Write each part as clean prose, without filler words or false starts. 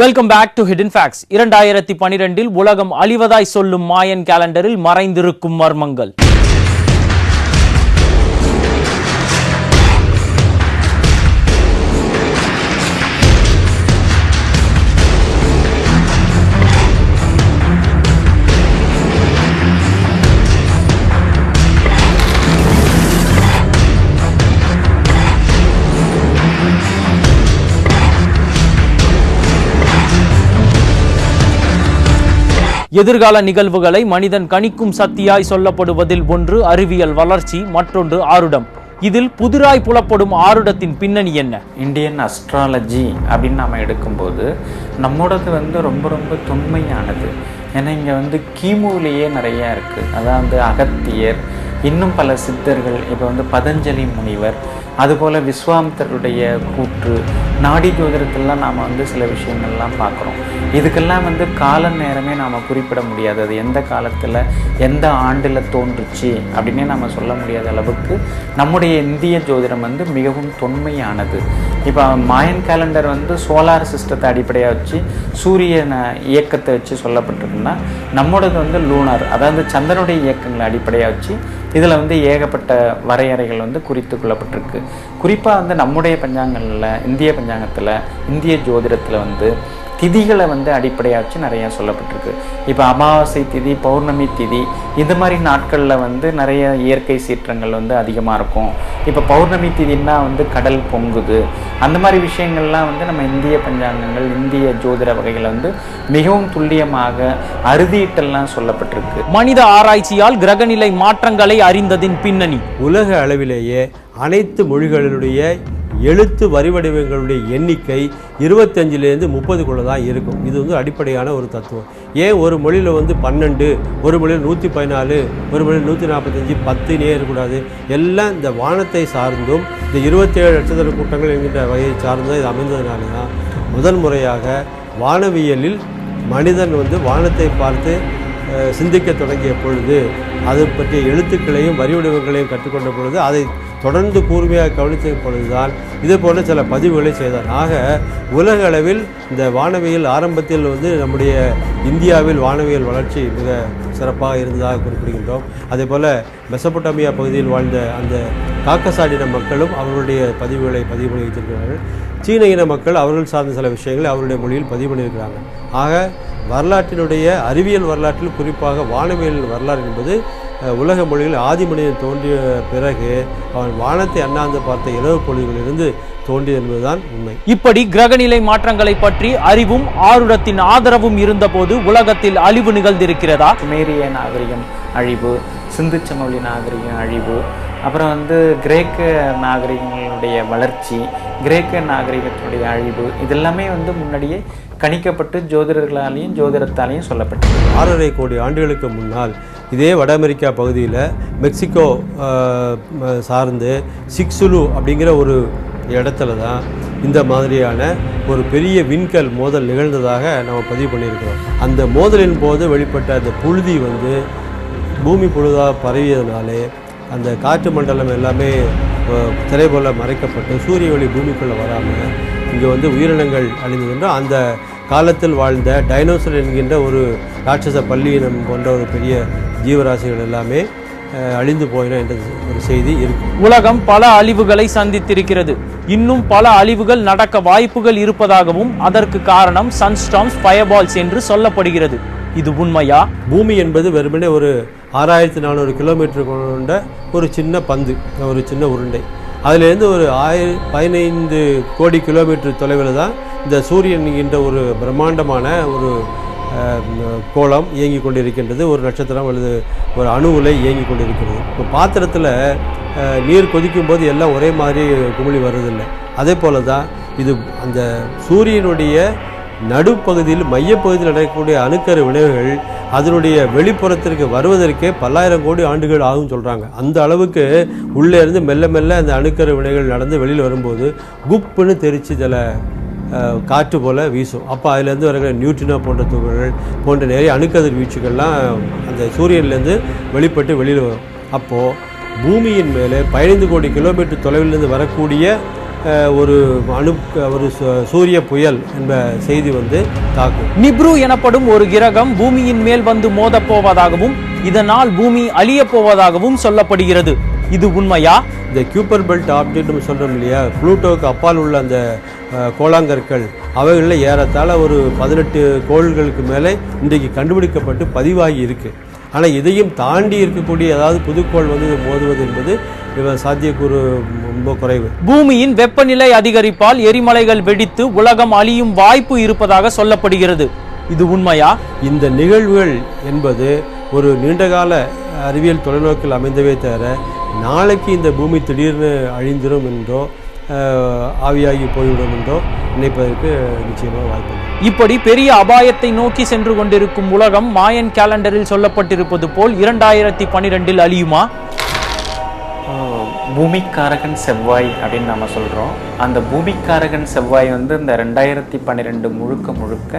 Welcome back to hidden facts. 2012 உலகம் அழிவதாய் சொல்லும் மாயன் கேலண்டரில் மறைந்திருக்கும் மர்மங்கள். எதிர்கால நிகழ்வுகளை மனிதன் கணிக்கும் சக்தியாய் சொல்லப்படுவதில் ஒன்று அறிவியல் வளர்ச்சி, மற்றொன்று ஆருடம். இதில் புதிராய் புலப்படும் ஆருடத்தின் பின்னணி என்ன? இந்தியன் அஸ்ட்ராலஜி அப்படின்னு நாம் எடுக்கும்போது நம்மோடது ரொம்ப தொன்மையானது. ஏன்னா இங்கே கிமுலேயே நிறையா இருக்குது. அதாவது அகத்தியர், இன்னும் பல சித்தர்கள், இப்போ பதஞ்சலி முனிவர், அதுபோல் விஸ்வாமித்தருடைய கூற்று, நாடி ஜோதிடத்திலாம் நாம் சில விஷயங்கள்லாம் பார்க்குறோம். இதுக்கெல்லாம் கால நேரமே நாம் குறிப்பிட முடியாது. அது எந்த காலத்தில் எந்த ஆண்டில் தோன்றுச்சு அப்படின்னே நம்ம சொல்ல முடியாத அளவுக்கு நம்முடைய இந்திய ஜோதிடம் மிகவும் தொன்மையானது. இப்போ மாயன் கேலண்டர் சோலார் சிஸ்டத்தை அடிப்படையாக வச்சு சூரியனை இயக்கத்தை வச்சு சொல்லப்பட்டிருக்குன்னா, நம்மளோடது லூனார், அதாவது சந்திரனுடைய இயக்கங்களை அடிப்படையாக வச்சு இதில் ஏகப்பட்ட வரையறைகள் குறித்து கொள்ளப்பட்டிருக்கு. குறிப்பாக நம்முடைய பஞ்சாங்கங்களில், இந்திய பஞ்சாங்கத்தில், இந்திய ஜோதிடத்தில் திதிகளை அடிப்படையாக வச்சு நிறையா சொல்லப்பட்டிருக்கு. இப்போ அமாவாசை திதி, பௌர்ணமி திதி, இந்த மாதிரி நாட்களில் நிறைய இயற்கை சீற்றங்கள் அதிகமாக இருக்கும். இப்போ பௌர்ணமி திதின்னா கடல் பொங்குது, அந்த மாதிரி விஷயங்கள்லாம் நம்ம இந்திய பஞ்சாங்கங்கள், இந்திய ஜோதிட வகைகளை மிகவும் துல்லியமாக அறுதியிட்டெல்லாம் சொல்லப்பட்டிருக்கு. மனித ஆராய்ச்சியால் கிரகநிலை மாற்றங்களை அறிந்ததின் பின்னணி. உலக அளவிலேயே அனைத்து மொழிகளினுடைய எழுத்து வரிவடிவங்களுடைய எண்ணிக்கை 25லேருந்து 30 தான் இருக்கும். இது அடிப்படையான ஒரு தத்துவம். ஏன் ஒரு மொழியில் 12, ஒரு மொழியில் 114, ஒரு மொழியில் 145, 10 இருக்கக்கூடாது? எல்லாம் இந்த வானத்தை சார்ந்தும் இந்த 27 நட்சத்திர கூட்டங்கள் என்கின்ற வகையை சார்ந்தும் இது அமைந்ததுனால தான் முதல் முறையாக வானவியலில் மனிதன் வானத்தை பார்த்து சிந்திக்க தொடங்கிய பொழுது, அது பற்றிய எழுத்துக்களையும் வரி வடிவங்களையும் கற்றுக்கொண்ட பொழுது, அதை தொடர்ந்து கூர்மையாக கவனித்த பொழுதுதான் இது போன்ற சில பதிவுகளை செய்தார். ஆக உலக அளவில் இந்த வானவியல் ஆரம்பத்தில் நம்முடைய இந்தியாவில் வானவியல் வளர்ச்சி மிக சிறப்பாக இருந்ததாக குறிப்பிடுகின்றோம். அதே போல் மெசபொட்டாமியா பகுதியில் வாழ்ந்த அந்த காக்கசாடின மக்களும் அவர்களுடைய பதிவுகளை பதிவு பண்ணி வைத்திருக்கிறார்கள். சீன இன மக்கள் அவர்கள் சார்ந்த சில விஷயங்களை அவருடைய மொழியில் பதிவு பண்ணியிருக்கிறாங்க. ஆக வரலாற்றினுடைய அறிவியல் வரலாற்றில் குறிப்பாக வானவியல் வரலாறு என்பது உலக மொழியில் ஆதி மனிதன் தோன்றிய பிறகு அவன் வானத்தை அண்ணாந்து பார்த்த இரவு பொழுதுகளிலிருந்து தோன்றியது என்பதுதான் உண்மை. இப்படி கிரகநிலை மாற்றங்களை பற்றி அறிவும் ஆருடத்தின் ஆதரவும் இருந்த போது உலகத்தில் அழிவு நிகழ்ந்திருக்கிறதா? சுமேரிய நாகரிகம் அழிவு, சிந்து சமவெளி நாகரிகம் அழிவு, அப்புறம் கிரேக்க நாகரிகங்களுடைய வளர்ச்சி, கிரேக்க நாகரிகத்தினுடைய அழிவு, இதெல்லாமே முன்னாடியே கணிக்கப்பட்டு ஜோதிடர்களாலேயும் ஜோதிடத்தாலேயும் சொல்லப்பட்டது. 6.5 கோடி ஆண்டுகளுக்கு முன்னால் இதே வட அமெரிக்கா பகுதியில் மெக்சிகோ சார்ந்து சிக்சுலு அப்படிங்கிற ஒரு இடத்துல தான் இந்த மாதிரியான ஒரு பெரிய விண்கல் மோதல் நிகழ்ந்ததாக நம்ம பதிவு பண்ணியிருக்கிறோம். அந்த மோதலின் போது வெளிப்பட்ட அந்த புழுதி பூமி புழுதாக பரவியதுனாலே அந்த காற்று மண்டலம் எல்லாமே திரை போல மறைக்கப்பட்டு சூரிய ஒளி பூமிக்குள்ளே வராமல் இங்கே உயிரினங்கள் அழிந்ததுன்ற அந்த காலத்தில் வாழ்ந்த டைனோசர் என்கின்ற ஒரு ராட்சச பல்லியினம் போன்ற ஒரு பெரிய ஜீவராசிகள் எல்லாமே அழிந்து போயின என்ற ஒரு செய்தி இருக்கு. உலகம் பல அழிவுகளை சந்தித்திருக்கிறது. இன்னும் பல அழிவுகள் நடக்க வாய்ப்புகள் இருப்பதாகவும் அதற்கு காரணம் சன்ஸ்டார்ம்ஸ், ஃபயர்பால்ஸ் என்று சொல்லப்படுகிறது. இது உண்மையா? பூமி என்பது வெறுமனே ஒரு 6400 கிலோமீட்டர் கொண்ட ஒரு சின்ன பந்து, ஒரு சின்ன உருண்டை. அதிலேருந்து ஒரு 15 கோடி கிலோமீட்டர் தொலைவில் தான் இந்த சூரியன் என்கின்ற ஒரு பிரம்மாண்டமான ஒரு கோளம் இயங்கி கொண்டிருக்கின்றது. ஒரு நட்சத்திரம் அல்லது ஒரு அணு உலை இயங்கி கொண்டிருக்கிறது. இப்போ பாத்திரத்தில் நீர் கொதிக்கும் போது எல்லாம் ஒரே மாதிரி குமிழி வருவதில்லை. அதே போல தான் இது அந்த சூரியனுடைய நடுப்பகுதியில், மையப்பகுதியில் நடக்கக்கூடிய அணுக்கரு விளைவுகள் அதனுடைய வெளிப்புறத்திற்கு வருவதற்கே பல்லாயிரம் கோடி ஆண்டுகள் ஆகும் சொல்கிறாங்க. அந்த அளவுக்கு உள்ளே இருந்து மெல்ல மெல்ல அந்த அணுக்கரு வினைகள் நடந்து வெளியில் வரும்போது குப்புன்னு தெரிச்சு சில காற்று போல் வீசும். அப்போ அதிலேருந்து வர நியூட்ரினோ போன்ற துகள்கள் போன்ற நிறைய அணுக்கதிர் வீச்சுக்கள்லாம் அந்த சூரியன்லேருந்து வெளிப்பட்டு வெளியில் வரும். அப்போது பூமியின் மேலே 15 கோடி கிலோமீட்டர் தொலைவிலிருந்து வரக்கூடிய ஒரு சூரிய புயல் என்ப செய்தி வந்து தாக்கும். நிப்ரு எனப்படும் ஒரு கிரகம் பூமியின் மேல் வந்து மோதப் போவதாகவும் இதனால் பூமி அழியப் போவதாகவும் சொல்லப்படுகிறது. இது உண்மையா? இந்த கியூப்பர் பெல்ட் ஆப்ஜெக்ட் நம்ம சொல்கிறோம் இல்லையா, புளூட்டோவுக்கு அப்பால் உள்ள அந்த கோளாங்கற்கள் அவைகளில் ஏறத்தாழ ஒரு 18 கோள்களுக்கு மேலே இன்றைக்கு கண்டுபிடிக்கப்பட்டு பதிவாகி இருக்குது. ஆனால் இதையும் தாண்டி இருக்கக்கூடிய ஏதாவது புதுக்கோள் வந்து மோதுவது என்பது சாத்தியக்கூறு ரொம்ப குறைவு. பூமியின் வெப்பநிலை அதிகரிப்பால் எரிமலைகள் வெடித்து உலகம் அழியும் வாய்ப்பு இருப்பதாக சொல்லப்படுகிறது. இது உண்மையா? இந்த நிகழ்வுகள் என்பது ஒரு நீண்டகால அறிவியல் தொலைநோக்கில் அமைந்தவே தவிர நாளைக்கு இந்த பூமி திடீர்னு அழிந்திரும் என்றோ ஆவியாகி போய்விடும் என்றோ நினைப்பதற்கு நிச்சயமாக வாய்ப்பு. இப்படி பெரிய அபாயத்தை நோக்கி சென்று கொண்டிருக்கும் உலகம் மாயன் கேலண்டரில் சொல்லப்பட்டிருப்பது போல் 2012 அழியுமா? பூமிக்காரகன் செவ்வாய் அப்படின்னு நம்ம சொல்கிறோம். அந்த பூமிக்காரகன் செவ்வாய் வந்து இந்த 2012 முழுக்க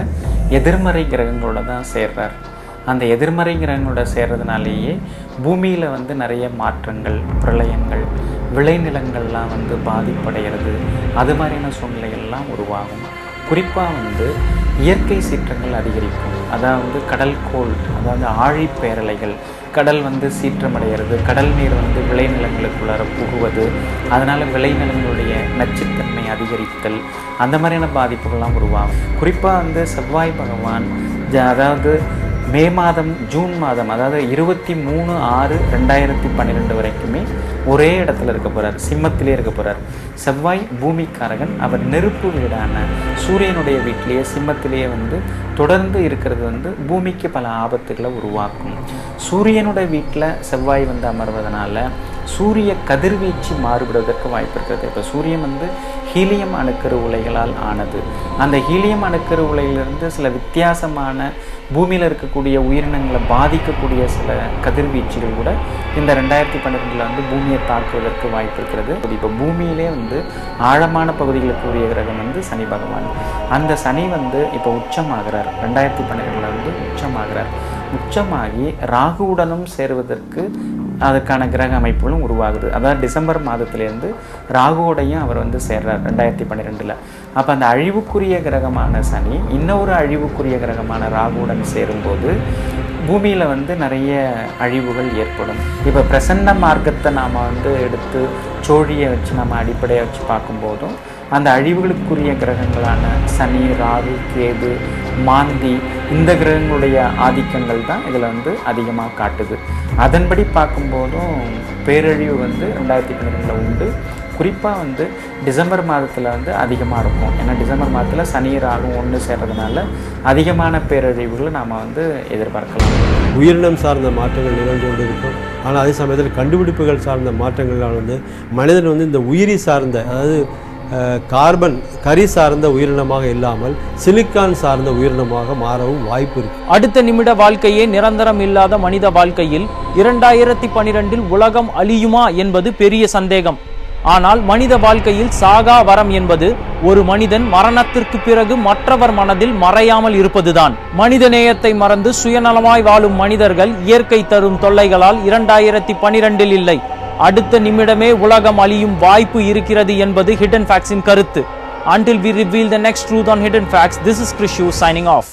எதிர்மறை கிரகங்களோட தான் சேர்றார். அந்த எதிர்மறை கிரகங்களோட சேர்றதுனாலேயே பூமியில் வந்து நிறைய மாற்றங்கள், பிரளயங்கள், விளைநிலங்கள்லாம் வந்து பாதிப்படைகிறது, அது மாதிரியான சூழ்நிலைகள்லாம் உருவாகும். குறிப்பாக வந்து இயற்கை சீற்றங்கள் அதிகரிக்கும். அதாவது கடல்கோள், அதாவது ஆழிப்பேரலைகள், கடல் வந்து சீற்றமடைகிறது, கடல் நீர் வந்து விளைநிலங்களுக்குள்ளார புகுவது, அதனால் விளைநிலங்களுடைய நச்சுத்தன்மை அதிகரித்தல், அந்த மாதிரியான பாதிப்புகள்லாம் உருவாகும். குறிப்பாக வந்து செவ்வாய் பகவான் அதாவது மே மாதம், ஜூன் மாதம், அதாவது 23/6/2012 வரைக்குமே ஒரே இடத்துல இருக்க போகிறார், சிம்மத்திலே இருக்க போகிறார். செவ்வாய் பூமிக்காரகன், அவர் நெருப்பு வீடான சூரியனுடைய வீட்டிலேயே சிம்மத்திலேயே வந்து தொடர்ந்து இருக்கிறது வந்து பூமிக்கு பல ஆபத்துகளை உருவாக்கும். சூரியனுடைய வீட்டில் செவ்வாய் வந்து அமர்வதனால சூரிய கதிர்வீச்சு மாறுபடுவதற்கு வாய்ப்பு இருக்கிறது. இப்போ சூரியன் வந்து ஹீலியம் அணுக்கரு உலைகளால் ஆனது. அந்த ஹீலியம் அணுக்கரு உலையிலிருந்து சில வித்தியாசமான பூமியில் இருக்கக்கூடிய உயிரினங்களை பாதிக்கக்கூடிய சில கதிர்வீச்சுகள் கூட இந்த 2012 வந்து பூமியை தாக்குவதற்கு வாய்ப்பு இருக்கிறது. இப்போ பூமியிலே வந்து ஆழமான பகுதிகளுக்கு உரிய கிரகம் வந்து சனி பகவான். அந்த சனி வந்து இப்போ உச்சமாகிறார், 2012 வந்து உச்சமாகிறார். உச்சமாகி ராகுவுடனும் சேருவதற்கு அதுக்கான கிரக அமைப்புகளும் உருவாகுது. அதாவது டிசம்பர் மாதத்திலேருந்து ராகுவோடையும் அவர் வந்து சேர்றார் 2012. அப்போ அந்த அழிவுக்குரிய கிரகமான சனி இன்னொரு அழிவுக்குரிய கிரகமான ராகுவுடன் சேரும்போது பூமியில் வந்து நிறைய அழிவுகள் ஏற்படும். இப்போ பிரசன்ன மார்க்கத்தை நாம் வந்து எடுத்து சோழியை வச்சு நம்ம அடிப்படையை வச்சு பார்க்கும்போதும் அந்த அழிவுகளுக்குரிய கிரகங்களான சனி, ராகு, கேது, மாந்தி, இந்த கிரகங்களுடைய ஆதிக்கங்கள் தான் இதில் வந்து அதிகமாக காட்டுது. அதன்படி பார்க்கும்போதும் பேரழிவு வந்து 2012 உண்டு. குறிப்பாக வந்து டிசம்பர் மாதத்தில் வந்து அதிகமாக இருக்கும். ஏன்னா டிசம்பர் மாதத்தில் சனி, ராகு ஒன்று சேர்றதுனால அதிகமான பேரழிவுகளை நாம் வந்து எதிர்பார்க்கலாம். உயிரினம் சார்ந்த மாற்றங்கள் நிகழ்ந்து கொண்டு இருக்கும். ஆனால் அதே சமயத்தில் கண்டுபிடிப்புகள் சார்ந்த மாற்றங்களால் வந்து மனிதன் வந்து இந்த உயிரி சார்ந்த, அதாவது கார்பன் கரி சார்ந்த உயிரினமாக இல்லாமல் சிலிக்கான் சார்ந்த உயிரினமாக மாறவும் வாய்ப்பு இருக்கு. அடுத்த நிமிட வாழ்க்கையே நிரந்தரம் இல்லாத மனித வாழ்க்கையில் 2012 உலகம் அழியுமா என்பது பெரிய சந்தேகம். ஆனால் மனித வாழ்க்கையில் சாகா வரம் என்பது ஒரு மனிதன் மரணத்திற்கு பிறகு மற்றவர் மனதில் மறையாமல் இருப்பதுதான். மனித நேயத்தை மறந்து சுயநலமாய் வாழும் மனிதர்கள் இயற்கை தரும் தொல்லைகளால் 2012 இல்லை, அடுத்த நிமிடமே உலகம் அழியும் வாய்ப்பு இருக்கிறது என்பது ஹிடன் ஃபேக்ட்ஸின் கருத்து. Until we reveal the next truth on Hidden Facts, this is Krishu signing off.